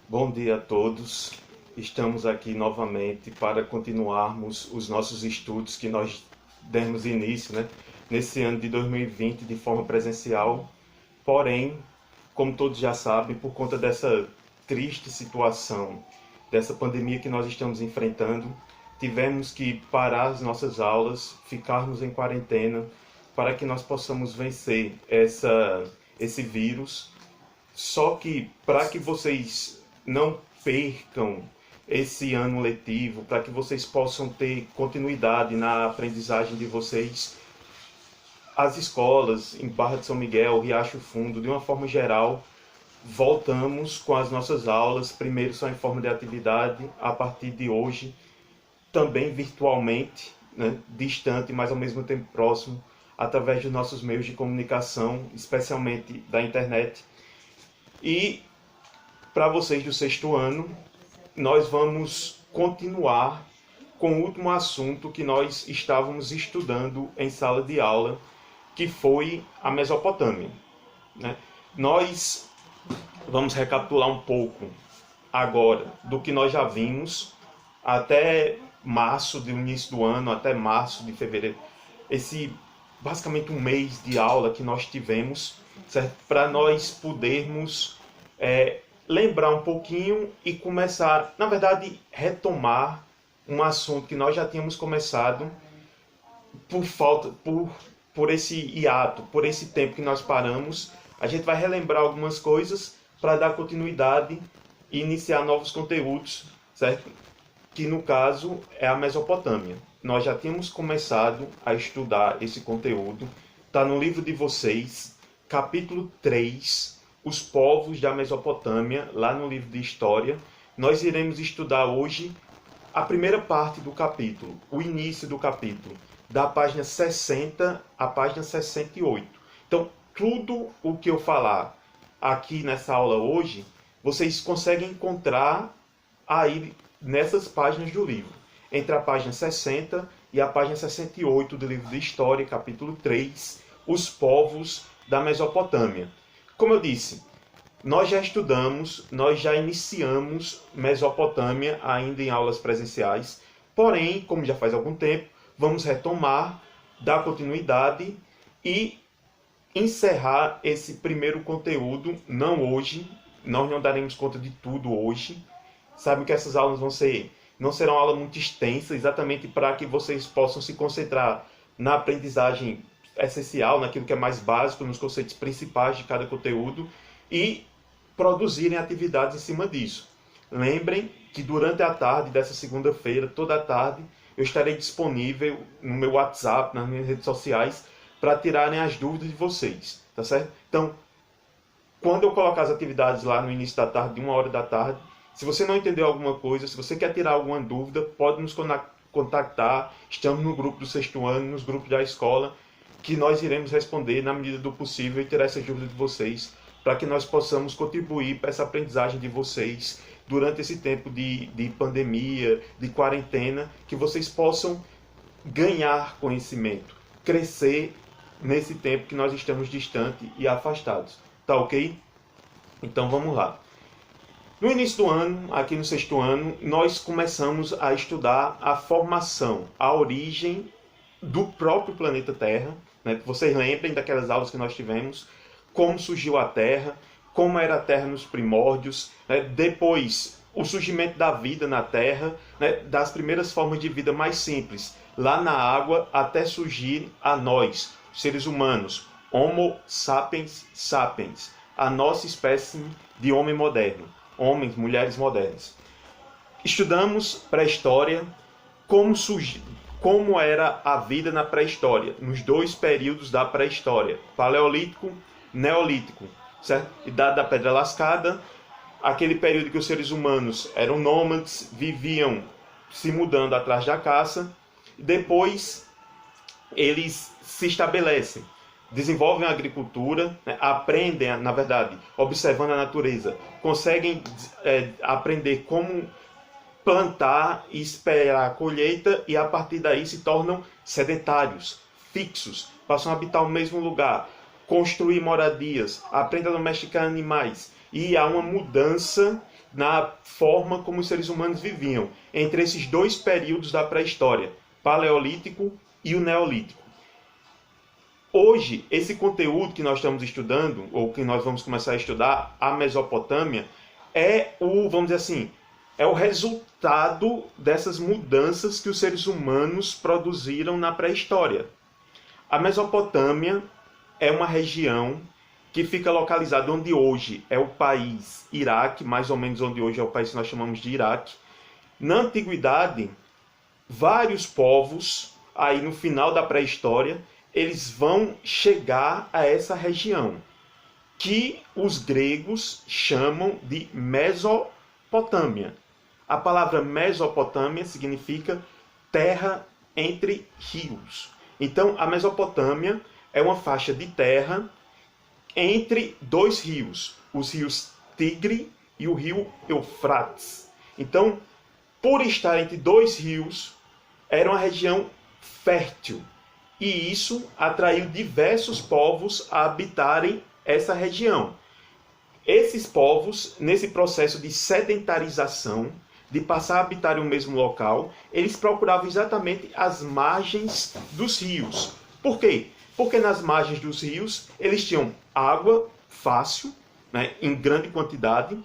Bom dia a todos. Estamos aqui novamente para continuarmos os nossos estudos que nós demos início, nesse ano de 2020 de forma presencial. Porém, como todos já sabem, por conta dessa triste situação, dessa pandemia que nós estamos enfrentando, tivemos que parar as nossas aulas, ficarmos em quarentena para que nós possamos vencer esse vírus. Só que para que vocês não percam esse ano letivo, para que vocês possam ter continuidade na aprendizagem de vocês, as escolas em Barra de São Miguel, Riacho Fundo, de uma forma geral, voltamos com as nossas aulas, primeiro só em forma de atividade, a partir de hoje, também virtualmente, distante, mas ao mesmo tempo próximo, através dos nossos meios de comunicação, especialmente da internet. E para vocês do sexto ano, nós vamos continuar com o último assunto que nós estávamos estudando em sala de aula, que foi a Mesopotâmia. Nós vamos recapitular um pouco agora do que nós já vimos até março do início do ano, até março de fevereiro. Esse basicamente um mês de aula que nós tivemos, certo? Para nós podermos lembrar um pouquinho e começar, na verdade, retomar um assunto que nós já tínhamos começado por esse hiato, por esse tempo que nós paramos. A gente vai relembrar algumas coisas para dar continuidade e iniciar novos conteúdos, certo? Que no caso é a Mesopotâmia. Nós já tínhamos começado a estudar esse conteúdo, está no livro de vocês, capítulo 3, os povos da Mesopotâmia, lá no livro de História. Nós iremos estudar hoje a primeira parte do capítulo, o início do capítulo, da página 60 à página 68. Então, tudo o que eu falar aqui nessa aula hoje, vocês conseguem encontrar aí nessas páginas do livro, entre a página 60 e a página 68 do livro de História, capítulo 3, os povos da Mesopotâmia. Como eu disse, nós já estudamos, nós já iniciamos Mesopotâmia ainda em aulas presenciais, porém, como já faz algum tempo, vamos retomar, dar continuidade e encerrar esse primeiro conteúdo, não hoje, nós não daremos conta de tudo hoje. Sabe que essas aulas não serão aulas muito extensas, exatamente para que vocês possam se concentrar na aprendizagem essencial, naquilo que é mais básico, nos conceitos principais de cada conteúdo e produzirem atividades em cima disso. Lembrem que durante a tarde dessa segunda-feira, toda a tarde, eu estarei disponível no meu WhatsApp, nas minhas redes sociais, para tirarem as dúvidas de vocês, tá certo? Então, quando eu colocar as atividades lá no início da tarde, de 1h da tarde, se você não entendeu alguma coisa, se você quer tirar alguma dúvida, pode nos contactar. Estamos no grupo do sexto ano, nos grupos da escola, que nós iremos responder na medida do possível e tirar essas dúvidas de vocês, para que nós possamos contribuir para essa aprendizagem de vocês durante esse tempo de pandemia, de quarentena, que vocês possam ganhar conhecimento, crescer nesse tempo que nós estamos distantes e afastados. Tá ok? Então vamos lá. No início do ano, aqui no sexto ano, nós começamos a estudar a formação, a origem do próprio planeta Terra. Vocês lembrem daquelas aulas que nós tivemos, como surgiu a Terra, como era a Terra nos primórdios, depois o surgimento da vida na Terra, das primeiras formas de vida mais simples, lá na água, até surgir a nós, seres humanos, Homo sapiens sapiens, a nossa espécie de homem moderno. Homens, mulheres modernas. Estudamos pré-história, como era a vida na pré-história, nos dois períodos da pré-história, paleolítico, neolítico, certo? Idade da pedra lascada, aquele período que os seres humanos eram nômades, viviam se mudando atrás da caça, depois eles se estabelecem, desenvolvem a agricultura, aprendem, na verdade, observando a natureza, conseguem aprender como plantar e esperar a colheita e a partir daí se tornam sedentários, fixos, passam a habitar o mesmo lugar, construir moradias, aprendem a domesticar animais e há uma mudança na forma como os seres humanos viviam, entre esses dois períodos da pré-história, Paleolítico e o Neolítico. Hoje, esse conteúdo que nós estamos estudando, ou que nós vamos começar a estudar, a Mesopotâmia, vamos dizer assim, é o resultado dessas mudanças que os seres humanos produziram na pré-história. A Mesopotâmia é uma região que fica localizada onde hoje é o país Iraque, mais ou menos onde hoje é o país que nós chamamos de Iraque. Na antiguidade, vários povos, aí no final da pré-história, eles vão chegar a essa região, que os gregos chamam de Mesopotâmia. A palavra Mesopotâmia significa terra entre rios. Então, a Mesopotâmia é uma faixa de terra entre dois rios, os rios Tigre e o rio Eufrates. Então, por estar entre dois rios, era uma região fértil. E isso atraiu diversos povos a habitarem essa região. Esses povos, nesse processo de sedentarização, de passar a habitar o mesmo local, eles procuravam exatamente as margens dos rios. Por quê? Porque nas margens dos rios eles tinham água fácil, né, em grande quantidade,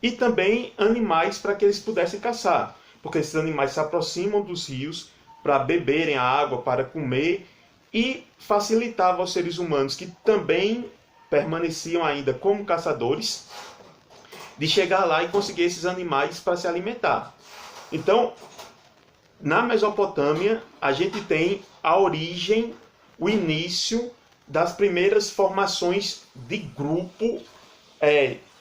e também animais para que eles pudessem caçar. Porque esses animais se aproximam dos rios para beberem a água, para comer, e facilitava aos seres humanos, que também permaneciam ainda como caçadores, de chegar lá e conseguir esses animais para se alimentar. Então, na Mesopotâmia, a gente tem a origem, o início das primeiras formações de grupo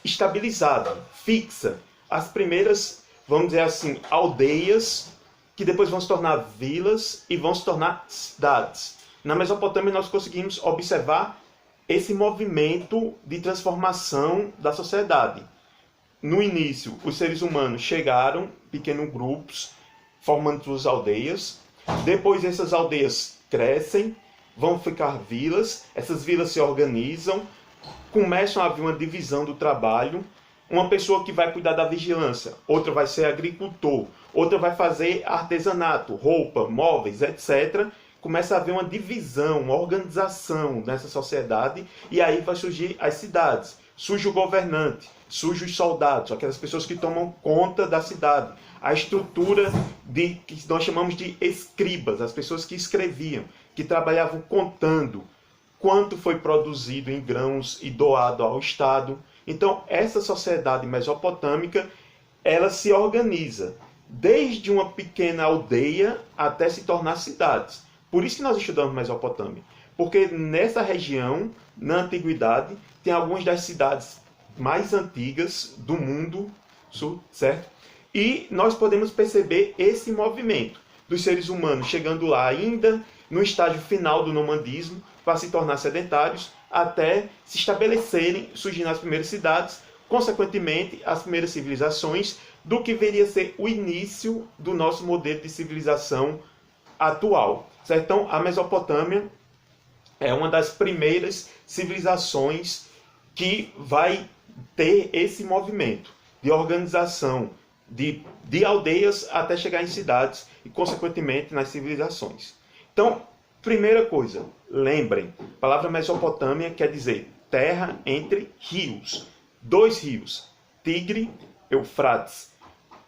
estabilizada, fixa. As primeiras, vamos dizer assim, aldeias, que depois vão se tornar vilas e vão se tornar cidades. Na Mesopotâmia nós conseguimos observar esse movimento de transformação da sociedade. No início, os seres humanos chegaram, pequenos grupos, formando suas aldeias. Depois essas aldeias crescem, vão ficar vilas, essas vilas se organizam, começam a haver uma divisão do trabalho. Uma pessoa que vai cuidar da vigilância, outra vai ser agricultor, outra vai fazer artesanato, roupa, móveis, etc. Começa a haver uma divisão, uma organização nessa sociedade, e aí vai surgir as cidades. Surge o governante, surge os soldados, aquelas pessoas que tomam conta da cidade. A estrutura que nós chamamos de escribas, as pessoas que escreviam, que trabalhavam contando quanto foi produzido em grãos e doado ao Estado. Então, essa sociedade mesopotâmica, ela se organiza desde uma pequena aldeia até se tornar cidades. Por isso que nós estudamos Mesopotâmia. Porque nessa região, na antiguidade, tem algumas das cidades mais antigas do mundo, certo? E nós podemos perceber esse movimento dos seres humanos chegando lá ainda no estágio final do nomandismo, para se tornar sedentários, até se estabelecerem, surgindo as primeiras cidades, consequentemente as primeiras civilizações, do que viria a ser o início do nosso modelo de civilização atual. Certo? Então, a Mesopotâmia é uma das primeiras civilizações que vai ter esse movimento de organização de aldeias até chegar em cidades e, consequentemente, nas civilizações. Então, primeira coisa, lembrem, a palavra Mesopotâmia quer dizer terra entre rios. Dois rios, Tigre e Eufrates.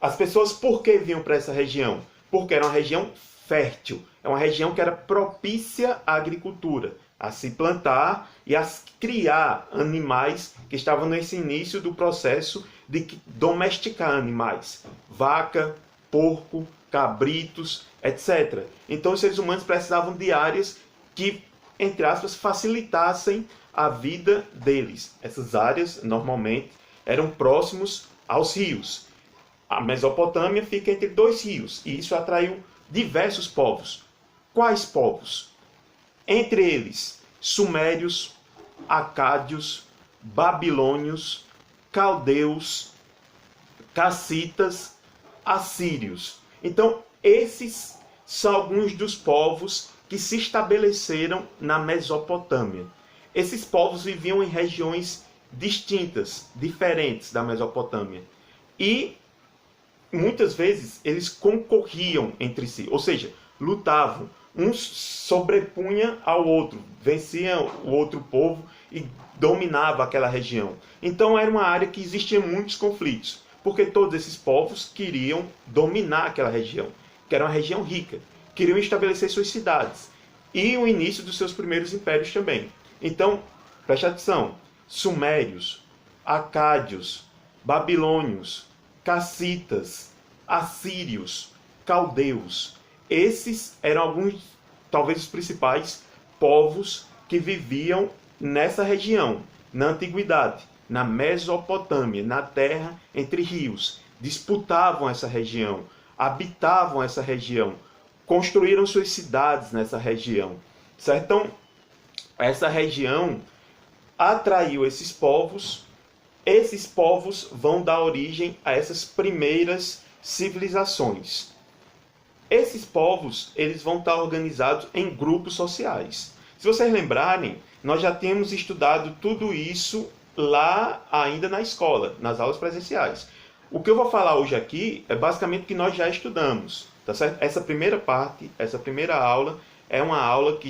As pessoas por que vinham para essa região? Porque era uma região fértil, é uma região que era propícia à agricultura, a se plantar e a criar animais que estavam nesse início do processo de domesticar animais, vaca, porco, cabritos, etc. Então os seres humanos precisavam de áreas que, entre aspas, facilitassem a vida deles. Essas áreas, normalmente, eram próximos aos rios. A Mesopotâmia fica entre dois rios, e isso atraiu diversos povos. Quais povos? Entre eles, sumérios, acádios, babilônios, caldeus, cassitas, assírios. Então, esses são alguns dos povos que se estabeleceram na Mesopotâmia. Esses povos viviam em regiões distintas, diferentes da Mesopotâmia. E muitas vezes eles concorriam entre si, ou seja, lutavam. Um sobrepunha ao outro, vencia o outro povo e dominava aquela região. Então era uma área que existia muitos conflitos, porque todos esses povos queriam dominar aquela região, que era uma região rica, queriam estabelecer suas cidades e o início dos seus primeiros impérios também. Então, preste atenção, sumérios, acádios, babilônios, cassitas, assírios, caldeus. Esses eram alguns, talvez os principais povos que viviam nessa região, na antiguidade, na Mesopotâmia, na terra entre rios. Disputavam essa região, habitavam essa região, construíram suas cidades nessa região. Certo? Então, essa região atraiu esses povos vão dar origem a essas primeiras civilizações. Esses povos, eles vão estar organizados em grupos sociais. Se vocês lembrarem, nós já tínhamos estudado tudo isso lá ainda na escola, nas aulas presenciais. O que eu vou falar hoje aqui é basicamente o que nós já estudamos, tá certo? Essa primeira parte, essa primeira aula, é uma aula que